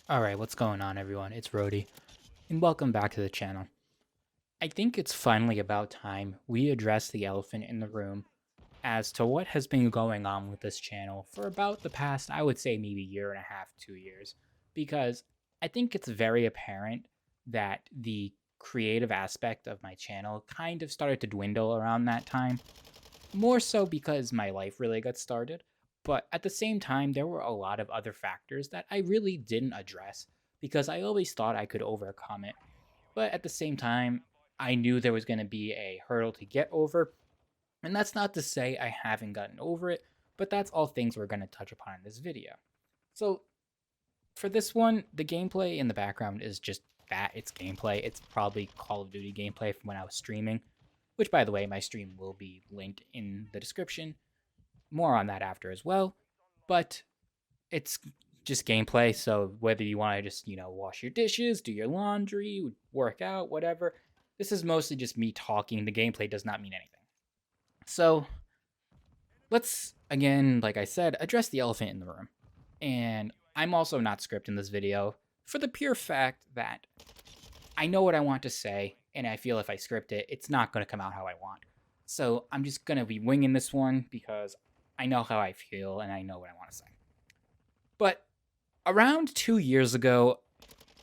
Alright, what's going on everyone? It's Rody, and welcome back to the channel. I think it's finally about time we address the elephant in the room as to what has been going on with this channel for about the past, I would say maybe year and a half, 2 years, because I think it's very apparent that the creative aspect of my channel kind of started to dwindle around that time, more so because my life really got started. But at the same time, there were a lot of other factors that I really didn't address because I always thought I could overcome it. But at the same time, I knew there was going to be a hurdle to get over. And that's not to say I haven't gotten over it, but that's all things we're going to touch upon in this video. So for this one, the gameplay in the background is just that. It's gameplay. It's probably Call of Duty gameplay from when I was streaming, which, by the way, my stream will be linked in the description. More on that after as well. But it's just gameplay, so whether you want to just, wash your dishes, do your laundry, work out, whatever, this is mostly just me talking. The gameplay does not mean anything. So let's, again, like I said, address the elephant in the room. And I'm also not scripting this video for the pure fact that I know what I want to say, and I feel if I script it, it's not going to come out how I want. So I'm just going to be winging this one because I know how I feel and I know what I want to say. But around 2 years ago,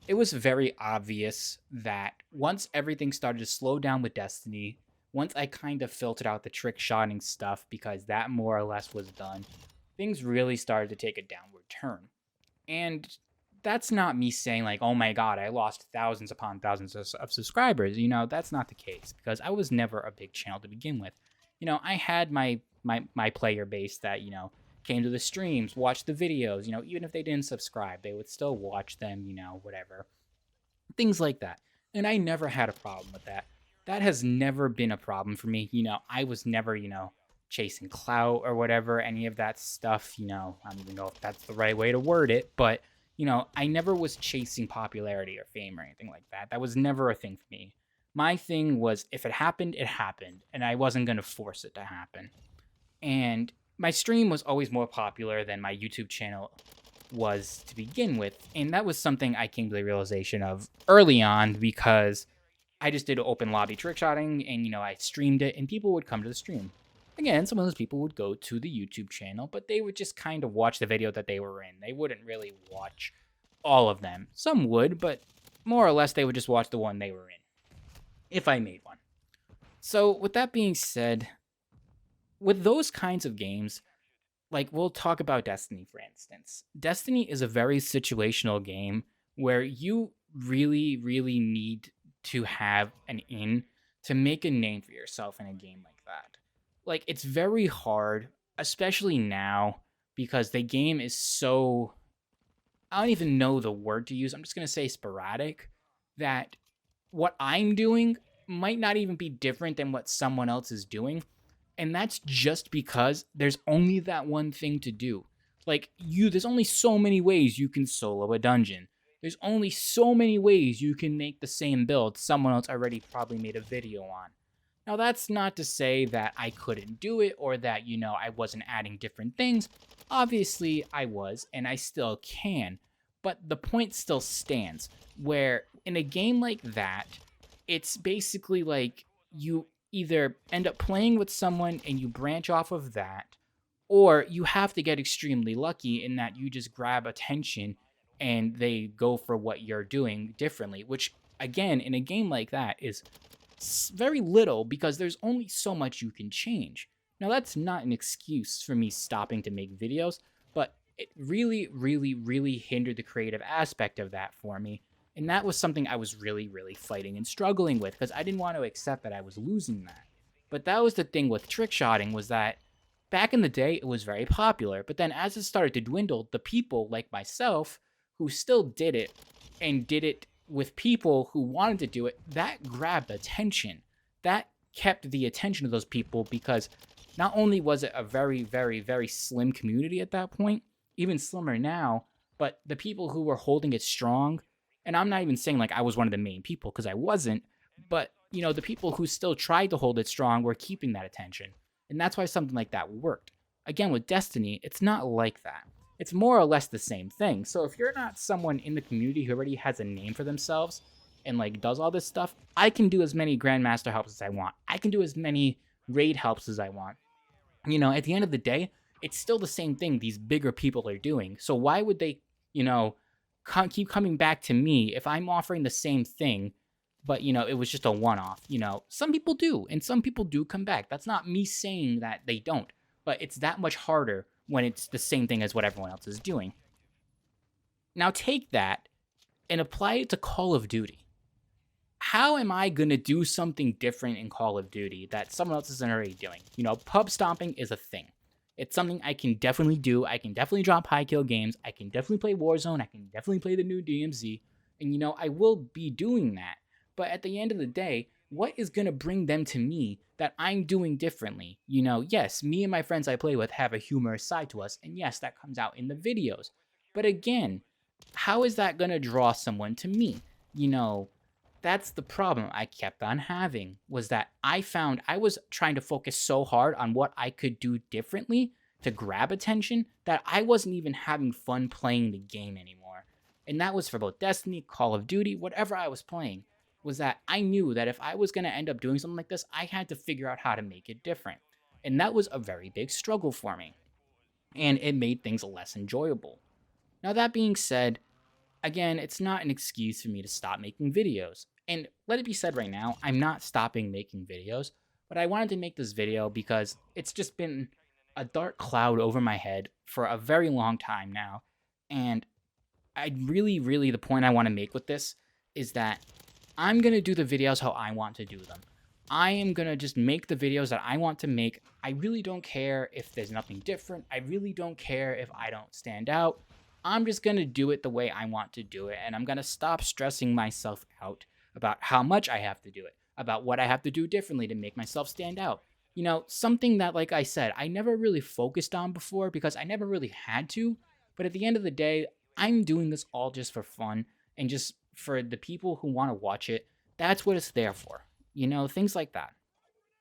it was very obvious that once everything started to slow down with Destiny, once I kind of filtered out the trick shotting stuff because that more or less was done, things really started to take a downward turn. And that's not me saying like, oh my god, I lost thousands upon thousands of subscribers. That's not the case because I was never a big channel to begin with. I had my player base that came to the streams, watched the videos. Even if they didn't subscribe, they would still watch them. Whatever, things like that. And I never had a problem with that. That has never been a problem for me. I was never chasing clout or whatever, any of that stuff. I don't even know if that's the right way to word it, but I never was chasing popularity or fame or anything like that. That was never a thing for me. My thing was if it happened, it happened, and I wasn't going to force it to happen. And my stream was always more popular than my YouTube channel was to begin with. And that was something I came to the realization of early on because I just did open lobby trickshotting and, I streamed it and people would come to the stream. Again, some of those people would go to the YouTube channel, but they would just kind of watch the video that they were in. They wouldn't really watch all of them. Some would, but more or less they would just watch the one they were in, if I made one. So, with that being said, with those kinds of games, like we'll talk about Destiny, for instance. Destiny is a very situational game where you really, really need to have an in to make a name for yourself in a game like that. Like, it's very hard, especially now, because the game is so. I don't even know the word to use. I'm just going to say sporadic. That what I'm doing might not even be different than what someone else is doing. And that's just because there's only that one thing to do. Like, there's only so many ways you can solo a dungeon. There's only so many ways you can make the same build someone else already probably made a video on. Now, that's not to say that I couldn't do it or that, I wasn't adding different things. Obviously, I was, and I still can. But the point still stands, where in a game like that, it's basically like you either end up playing with someone and you branch off of that, or you have to get extremely lucky in that you just grab attention and they go for what you're doing differently, which, again, in a game like that is very little because there's only so much you can change. Now, that's not an excuse for me stopping to make videos, but it really, really, really hindered the creative aspect of that for me. And that was something I was really, really fighting and struggling with because I didn't want to accept that I was losing that. But that was the thing with trickshotting, was that back in the day it was very popular, but then as it started to dwindle, the people like myself who still did it and did it with people who wanted to do it, that grabbed attention. That kept the attention of those people because not only was it a very, very, very slim community at that point, even slimmer now, but the people who were holding it strong, and I'm not even saying like I was one of the main people because I wasn't, but the people who still tried to hold it strong were keeping that attention. And that's why something like that worked. Again, with Destiny, it's not like that. it's more or less the same thing. So if you're not someone in the community who already has a name for themselves and like does all this stuff, I can do as many Grandmaster helps as I want. I can do as many raid helps as I want. At the end of the day, it's still the same thing these bigger people are doing. So why would they, keep coming back to me if I'm offering the same thing, but it was just a one-off? Some people do, and some people do come back. That's not me saying that they don't, but it's that much harder when it's the same thing as what everyone else is doing. Now take that and apply it to Call of Duty. How am I going to do something different in Call of Duty that someone else isn't already doing? Pub stomping is a thing. It's something I can definitely do. I can definitely drop high kill games. I can definitely play Warzone. I can definitely play the new DMZ. And, I will be doing that. But at the end of the day, what is going to bring them to me that I'm doing differently? Yes, me and my friends I play with have a humorous side to us. And yes, that comes out in the videos. But again, how is that going to draw someone to me? That's the problem I kept on having, was that I found I was trying to focus so hard on what I could do differently to grab attention that I wasn't even having fun playing the game anymore. And that was for both Destiny, Call of Duty, whatever I was playing, was that I knew that if I was going to end up doing something like this, I had to figure out how to make it different. And that was a very big struggle for me. And it made things less enjoyable. Now, that being said, again, it's not an excuse for me to stop making videos. And let it be said right now, I'm not stopping making videos, but I wanted to make this video because it's just been a dark cloud over my head for a very long time now. And the point I want to make with this is that I'm going to do the videos how I want to do them. I am going to just make the videos that I want to make. I really don't care if there's nothing different. I really don't care if I don't stand out. I'm just going to do it the way I want to do it, and I'm going to stop stressing myself out about how much I have to do it, about what I have to do differently to make myself stand out. Something that, like I said, I never really focused on before because I never really had to, but at the end of the day, I'm doing this all just for fun and just for the people who want to watch it. That's what it's there for. Things like that.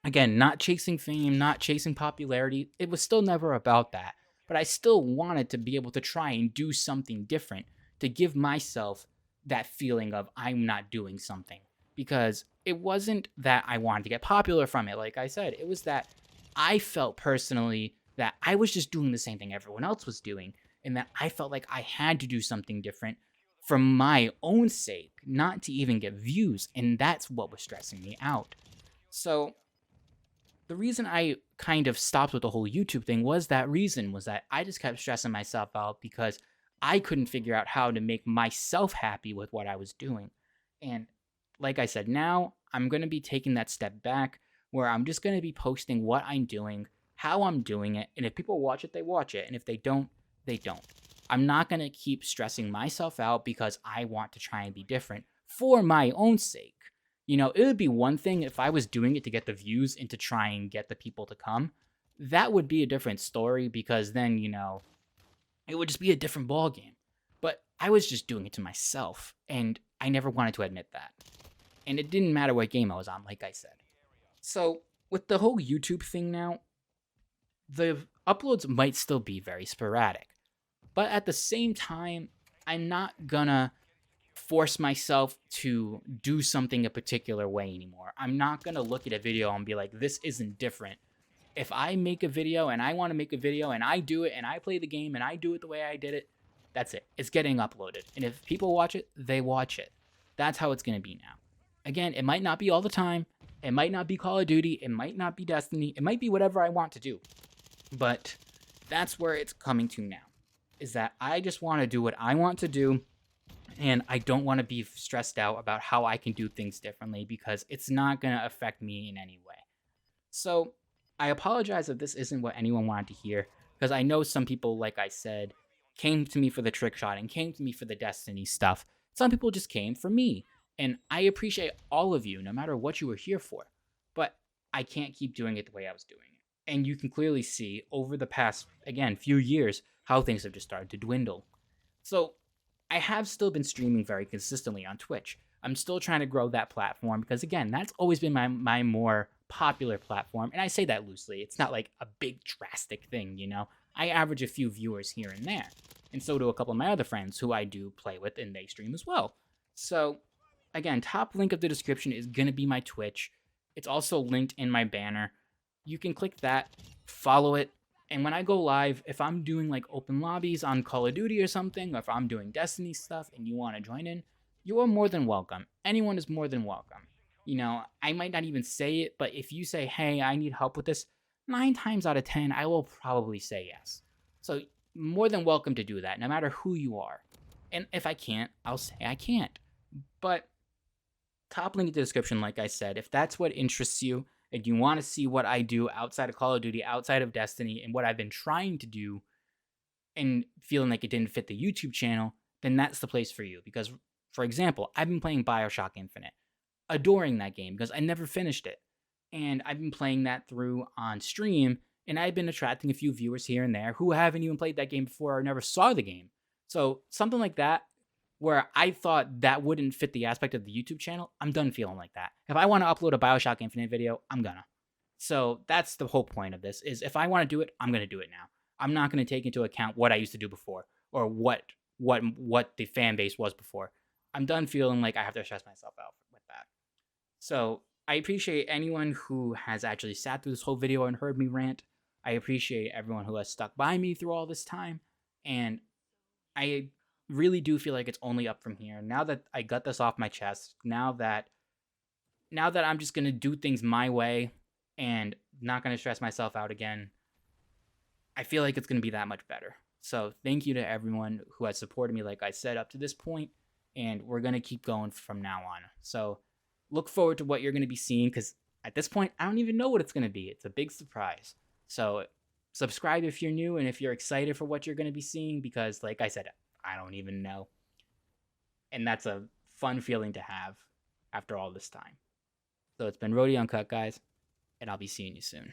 Again, not chasing fame, not chasing popularity. It was still never about that. But I still wanted to be able to try and do something different to give myself that feeling of I'm not doing something. Because it wasn't that I wanted to get popular from it, like I said. It was that I felt personally that I was just doing the same thing everyone else was doing, and that I felt like I had to do something different for my own sake, not to even get views. And that's what was stressing me out. So the reason I kind of stopped with the whole YouTube thing was that I just kept stressing myself out because I couldn't figure out how to make myself happy with what I was doing. And like I said, now I'm going to be taking that step back where I'm just going to be posting what I'm doing, how I'm doing it. And if people watch it, they watch it. And if they don't, they don't. I'm not going to keep stressing myself out because I want to try and be different for my own sake. It would be one thing if I was doing it to get the views and to try and get the people to come. That would be a different story because then, it would just be a different ball game. But I was just doing it to myself, and I never wanted to admit that. And it didn't matter what game I was on, like I said. So, with the whole YouTube thing now, the uploads might still be very sporadic. But at the same time, I'm not gonna force myself to do something a particular way anymore. I'm not going to look at a video and be like, this isn't different. If I make a video and I want to make a video and I do it and I play the game and I do it the way I did it, that's it. It's getting uploaded. And if people watch it, they watch it. That's how it's going to be now. Again, it might not be all the time. It might not be Call of Duty. It might not be Destiny. It might be whatever I want to do. But that's where it's coming to now, is that I just want to do what I want to do. And I don't want to be stressed out about how I can do things differently because it's not going to affect me in any way. So I apologize if this isn't what anyone wanted to hear, because I know some people, like I said, came to me for the trick shot and came to me for the Destiny stuff. Some people just came for me. And I appreciate all of you, no matter what you were here for. But I can't keep doing it the way I was doing it. And you can clearly see over the past, again, few years, how things have just started to dwindle. So I have still been streaming very consistently on Twitch. I'm still trying to grow that platform because, again, that's always been my more popular platform. And I say that loosely. It's not like a big drastic thing, I average a few viewers here and there. And so do a couple of my other friends who I do play with and they stream as well. So, again, top link of the description is going to be my Twitch. It's also linked in my banner. You can click that, follow it, and when I go live, if I'm doing like open lobbies on Call of Duty or something, or if I'm doing Destiny stuff and you want to join in, you are more than welcome. Anyone is more than welcome. You know, I might not even say it, but if you say, hey, I need help with this, 9 times out of 10, I will probably say yes. So, more than welcome to do that, no matter who you are. And if I can't, I'll say I can't. But top link in the description, like I said, if that's what interests you and you want to see what I do outside of Call of Duty, outside of Destiny, and what I've been trying to do and feeling like it didn't fit the YouTube channel, then that's the place for you. Because, for example, I've been playing Bioshock Infinite, adoring that game because I never finished it. And I've been playing that through on stream, and I've been attracting a few viewers here and there who haven't even played that game before or never saw the game. So something like that, where I thought that wouldn't fit the aspect of the YouTube channel, I'm done feeling like that. If I want to upload a Bioshock Infinite video, I'm gonna. So that's the whole point of this, is if I want to do it, I'm gonna do it now. I'm not gonna take into account what I used to do before or what the fan base was before. I'm done feeling like I have to stress myself out with that. So I appreciate anyone who has actually sat through this whole video and heard me rant. I appreciate everyone who has stuck by me through all this time. And I really do feel like it's only up from here. Now that I got this off my chest, now that I'm just going to do things my way and not going to stress myself out again, I feel like it's going to be that much better. So thank you to everyone who has supported me, like I said, up to this point, and we're going to keep going from now on. So look forward to what you're going to be seeing, because at this point, I don't even know what it's going to be. It's a big surprise. So subscribe if you're new and if you're excited for what you're going to be seeing, because like I said, I don't even know. And that's a fun feeling to have after all this time. So it's been Rody Uncut, guys, and I'll be seeing you soon.